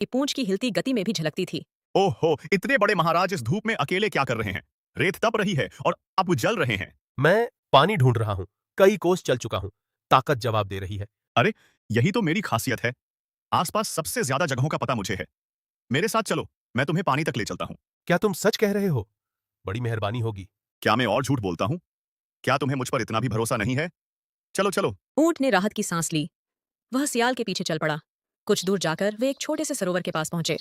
की पूंछ की हिलती गति में भी झलकती थी। ओहो, इतने बड़े महाराज इस धूप में अकेले क्या कर रहे हैं? रेत तप रही है और अब जल रहे हैं। मैं पानी ढूंढ रहा हूँ। कई कोस चल चुका हूँ। ताकत जवाब दे रही है। अरे, यही तो मेरी खासियत है। आसपास सबसे ज्यादा जगहों का पता मुझे है। मेरे साथ चलो, मैं तुम्हें पानी तक ले चलता हूँ। क्या तुम सच कह रहे हो? बड़ी मेहरबानी होगी। क्या मैं और झूठ बोलता हूँ? क्या तुम्हें मुझ पर इतना भी भरोसा नहीं है? चलो चलो। ऊंट ने राहत की सांस ली। वह सियाल के पीछे चल पड़ा। कुछ दूर जाकर वे एक छोटे से सरोवर के पास पहुंचे।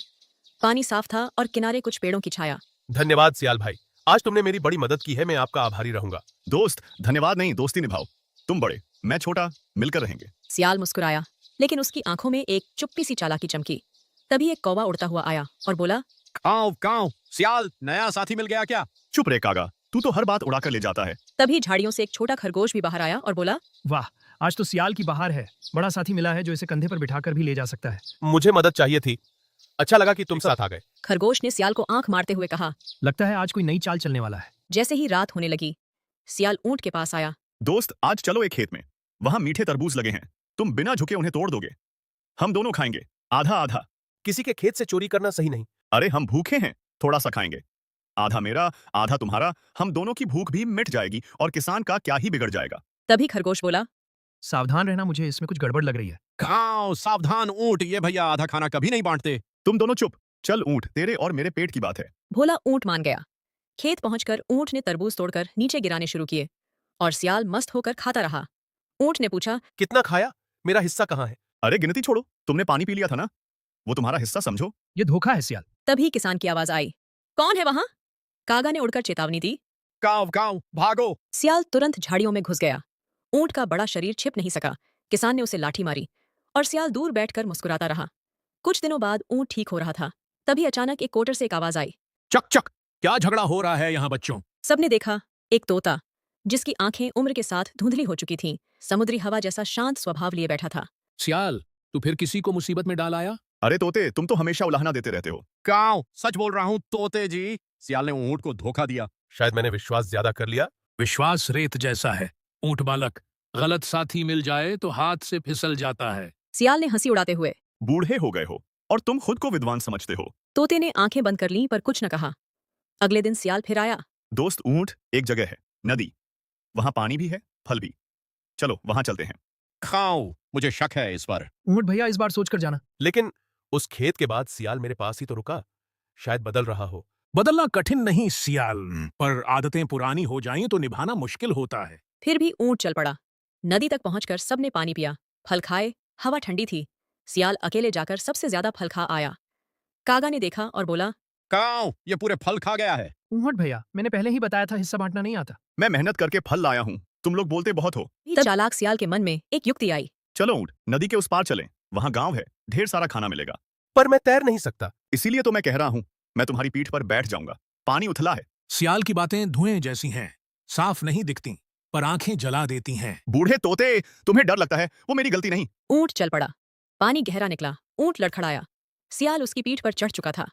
पानी साफ था और किनारे कुछ पेड़ों की छाया। धन्यवाद सियाल भाई, आज तुमने मेरी बड़ी मदद की है। मैं आपका आभारी रहूंगा। दोस्त, धन्यवाद नहीं, दोस्ती निभाओ। तुम बड़े, मैं छोटा, मिलकर रहेंगे। सियाल मुस्कुराया, लेकिन उसकी आंखों में एक चुप्पी सी चालाकी चमकी। तभी एक कौवा उड़ता हुआ आया और बोला, काऊ काऊ, सियाल, नया साथी मिल गया क्या? चुप रे कागा, तू तो हर बात उड़ाकर ले जाता है। तभी झाड़ियों से एक छोटा खरगोश भी बाहर आया और बोला, वाह, आज तो सियाल की बहार है। बड़ा साथी मिला है जो इसे कंधे पर बिठाकर भी ले जा सकता है। मुझे मदद चाहिए थी। अच्छा लगा कि तुम साथ आ गए। खरगोश ने सियाल को आंख मारते हुए कहा। लगता है आज कोई नई चाल चलने वाला है। जैसे ही रात होने लगी, सियाल ऊंट के पास आया। दोस्त, आज चलो एक खेत में। वहां मीठे तरबूज लगे हैं। तुम बिना झुके उन्हें तोड़ दोगे। हम दोनों खाएंगे, आधा आधा। किसी के खेत से चोरी करना सही नहीं। अरे, हम भूखे हैं, थोड़ा सा खाएंगे। आधा मेरा, आधा तुम्हारा। हम दोनों की भूख भी मिट जाएगी और किसान का क्या ही बिगड़ जाएगा। तभी खरगोश बोला, सावधान रहना, मुझे इसमें कुछ गड़बड़ लग रही है। काऊ, सावधान ऊंट, ये भैया आधा खाना कभी नहीं बांटते। तुम दोनों चुप। चल ऊंट, तेरे और मेरे पेट की बात है। भोला ऊंट मान गया। खेत पहुंचकर ऊंट ने तरबूज तोड़कर नीचे गिराने शुरू किए और सियाल मस्त होकर खाता रहा। ऊंट ने पूछा, कितना खाया? मेरा हिस्सा कहाँ है? अरे, गिनती छोड़ो, तुमने पानी पी लिया था ना, वो तुम्हारा हिस्सा समझो। ये धोखा है सियाल। तभी किसान की आवाज आई, कौन है वहां? कागा ने उड़कर चेतावनी दी। काऊ काऊ, भागो। सियाल तुरंत झाड़ियों में घुस गया। ऊंट का बड़ा शरीर छिप नहीं सका। किसान ने उसे लाठी मारी और सियाल दूर बैठकर मुस्कुराता रहा। कुछ दिनों बाद ऊंट ठीक हो रहा था। तभी अचानक एक कोटर से एक आवाज आई। चक चक, क्या झगड़ा हो रहा है यहाँ बच्चों? सबने देखा, एक तोता जिसकी आंखें उम्र के साथ धुंधली हो चुकी थीं, समुद्री हवा जैसा शांत स्वभाव लिए बैठा था। सियाल, तू फिर किसी को मुसीबत में डाल आया? अरे तोते, तुम तो हमेशा उलाहना देते रहते हो। काऊ, सच बोल रहा हूँ तोते जी। सियाल ने ऊंट को धोखा दिया। शायद मैंने विश्वास ज्यादा कर लिया। विश्वास रेत जैसा है ऊंट बालक, गलत साथी मिल जाए तो हाथ से फिसल जाता है। सियाल ने हंसी उड़ाते हुए। बूढ़े हो गए हो और तुम खुद को विद्वान समझते हो। तोते ने आंखें बंद कर लीं पर कुछ न कहा। अगले दिन सियाल फिर आया। दोस्त, ऊंट एक जगह है, नदी। वहां पानी भी है, फल भी। चलो वहां चलते हैं। काऊ, मुझे शक है इस पर। ऊंट भैया, इस बार सोच कर जाना। लेकिन उस खेत के बाद सियाल मेरे पास ही तो रुका। शायद बदल रहा हो। बदलना कठिन नहीं सियाल, पर आदतें पुरानी हो जाएं तो निभाना मुश्किल होता है। फिर भी ऊंट चल पड़ा। नदी तक पहुंचकर सबने पानी पिया, फल खाए। हवा ठंडी थी। सियाल अकेले जाकर सबसे ज्यादा फल खा आया। कागा ने देखा और बोला, काऊ, ये पूरे फल खा गया है। ऊंट भैया, मैंने पहले ही बताया था हिस्सा बांटना नहीं आता। मैं मेहनत करके फल लाया हूँ, तुम लोग बोलते बहुत हो। तब चालाक सियाल के मन में एक युक्ति आई। चलो ऊंट, नदी के उस पार चलें। वहां गांव है, ढेर सारा खाना मिलेगा। पर मैं तैर नहीं सकता। इसीलिए तो मैं कह रहा हूँ, मैं तुम्हारी पीठ पर बैठ जाऊंगा। पानी उथला है। सियाल की बातें धुएं जैसी हैं, साफ नहीं दिखती पर आंखें जला देती हैं। बूढ़े तोते, तुम्हें डर लगता है, वो मेरी गलती नहीं। ऊंट चल पड़ा। पानी गहरा निकला। ऊंट लड़खड़ाया। सियाल उसकी पीठ पर चढ़ चुका था।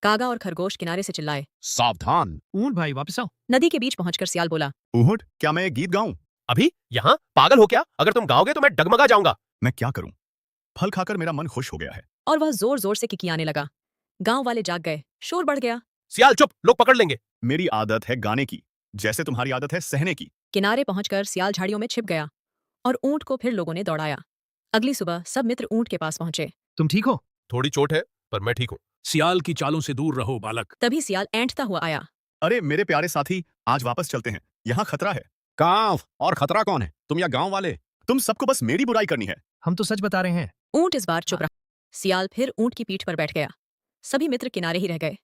कागा और खरगोश किनारे से चिल्लाए। सावधान। ऊंट भाई, वापस आओ। नदी के बीच पहुंचकर सियाल बोला, ऊंट, क्या मैं एक गीत गाऊं? अभी यहाँ? पागल हो क्या? अगर तुम गाओगे तो मैं डगमगा जाऊंगा। मैं क्या करूं? फल खाकर मेरा मन खुश हो गया है। और वह जोर जोर से किकियाने लगा। गांव वाले जाग गए। शोर बढ़ गया। सियाल चुप, लोग पकड़ लेंगे। मेरी आदत है गाने की, जैसे तुम्हारी आदत है सहने की। किनारे पहुंचकर सियाल झाड़ियों में छिप गया और ऊंट को फिर लोगों ने दौड़ाया। अगली सुबह सब मित्र ऊंट के पास पहुंचे। तुम ठीक हो? थोड़ी चोट है पर मैं ठीक हूँ। सियाल की चालों से दूर रहो बालक। तभी सियाल ऐंठता हुआ आया। अरे मेरे प्यारे साथी, आज वापस चलते हैं, यहाँ खतरा है। काऊ, और खतरा कौन है, तुम या गांव वाले? तुम सबको बस मेरी बुराई करनी है। हम तो सच बता रहे हैं। ऊंट इस बार चुप रहा। सियाल फिर ऊंट की पीठ पर बैठ गया। सभी मित्र किनारे ही रह गए।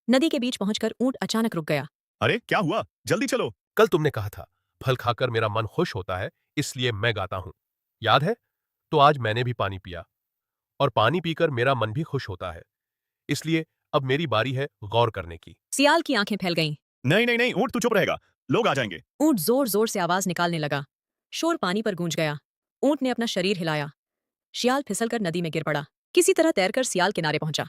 नदी के बीच पहुंचकर ऊंट अचानक रुक गया। अरे क्या हुआ? जल्दी चलो। कल तुमने कहा था फल खाकर मेरा मन खुश होता है, इसलिए मैं गाता हूँ, याद है? तो आज मैंने भी पानी पिया और पानी पीकर मेरा मन भी खुश होता है, इसलिए अब मेरी बारी है गौर करने की। सियाल की आंखें फैल गईं। नहीं नहीं नहीं, ऊंट तू चुप रहेगा, लोग आ जाएंगे। ऊंट जोर जोर से आवाज निकालने लगा। शोर पानी पर गूंज गया। ऊंट ने अपना शरीर हिलाया। सियाल फिसलकर नदी में गिर पड़ा। किसी तरह तैरकर सियाल किनारे पहुंचा।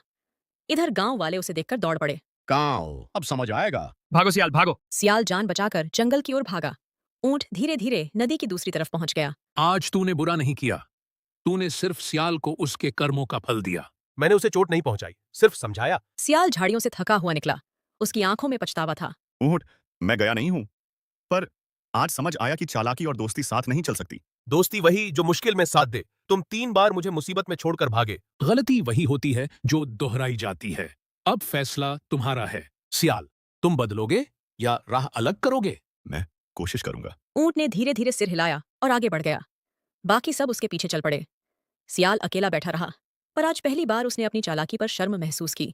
इधर गांव वाले उसे देखकर दौड़ पड़े। काऊ, अब समझ आएगा। भागो सियाल, भागो। सियाल जान बचाकर जंगल की ओर भागा। ऊंट धीरे धीरे नदी की दूसरी तरफ पहुंच गया। आज तूने बुरा नहीं किया, तूने सिर्फ सियाल को उसके कर्मों का फल दिया। मैंने उसे चोट नहीं पहुंचाई, सिर्फ समझाया। सियाल झाड़ियों से थका हुआ निकला। उसकी आंखों में पछतावा था। ऊँट, मैं गया नहीं हूँ, पर आज समझ आया कि चालाकी और दोस्ती साथ नहीं चल सकती। दोस्ती वही जो मुश्किल में साथ दे। तुम 3 बार मुझे मुसीबत में छोड़कर भागे। गलती वही होती है जो दोहराई जाती है। अब फैसला तुम्हारा है। सियाल, तुम बदलोगे या राह अलग करोगे? मैं कोशिश करूंगा। ऊंट ने धीरे धीरे सिर हिलाया और आगे बढ़ गया। बाकी सब उसके पीछे चल पड़े। सियाल अकेला बैठा रहा, पर आज पहली बार उसने अपनी चालाकी पर शर्म महसूस की।